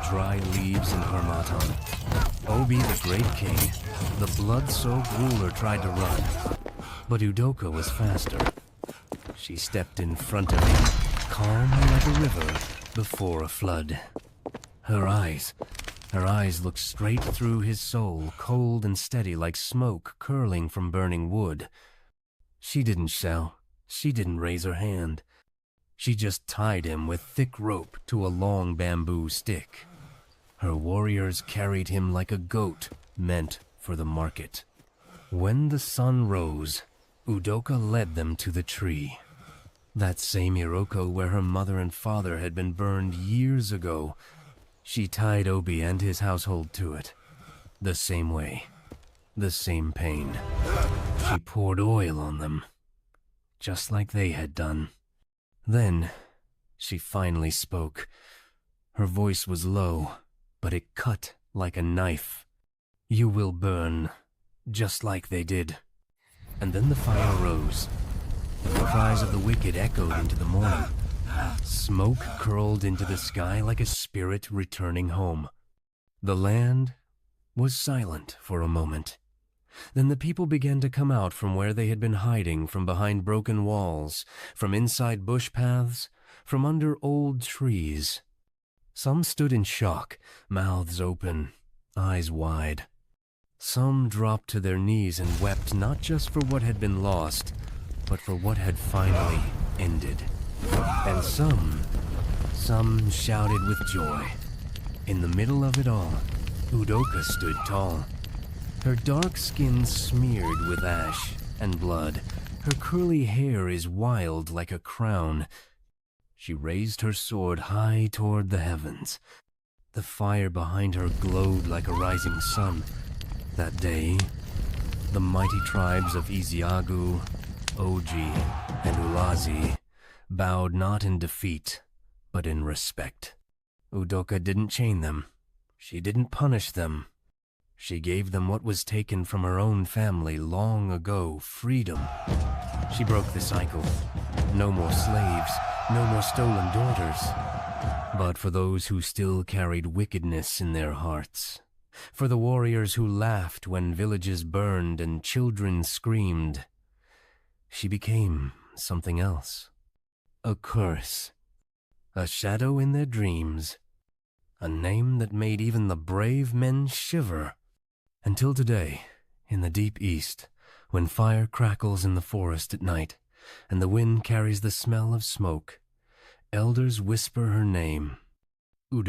dry leaves in Harmattan. Obi, the great king, the blood-soaked ruler, tried to run, but Udoka was faster. She stepped in front of him, calm like a river before a flood. Her eyes looked straight through his soul, cold and steady like smoke curling from burning wood. She didn't shout. She didn't raise her hand. She just tied him with thick rope to a long bamboo stick. Her warriors carried him like a goat meant for the market. When the sun rose, Udoka led them to the tree. That same Iroko where her mother and father had been burned years ago. She tied Obi and his household to it. The same way. The same pain. She poured oil on them. Just like they had done. Then, she finally spoke. Her voice was low, but it cut like a knife. You will burn, just like they did. And then the fire rose. The cries of the wicked echoed into the morning. Smoke curled into the sky like a spirit returning home. The land was silent for a moment. Then the people began to come out from where they had been hiding, from behind broken walls, from inside bush paths, from under old trees. Some stood in shock, mouths open, eyes wide. Some dropped to their knees and wept not just for what had been lost, but for what had finally ended. And some shouted with joy. In the middle of it all, Udoka stood tall. Her dark skin smeared with ash and blood. Her curly hair is wild like a crown. She raised her sword high toward the heavens. The fire behind her glowed like a rising sun. That day, the mighty tribes of Iziagu, Oji, and Ulazi bowed not in defeat, but in respect. Udoka didn't chain them. She didn't punish them. She gave them what was taken from her own family long ago, freedom. She broke the cycle. No more slaves, no more stolen daughters. But for those who still carried wickedness in their hearts, for the warriors who laughed when villages burned and children screamed, she became something else. A curse. A shadow in their dreams. A name that made even the brave men shiver. Until today, in the deep east, when fire crackles in the forest at night, and the wind carries the smell of smoke, elders whisper her name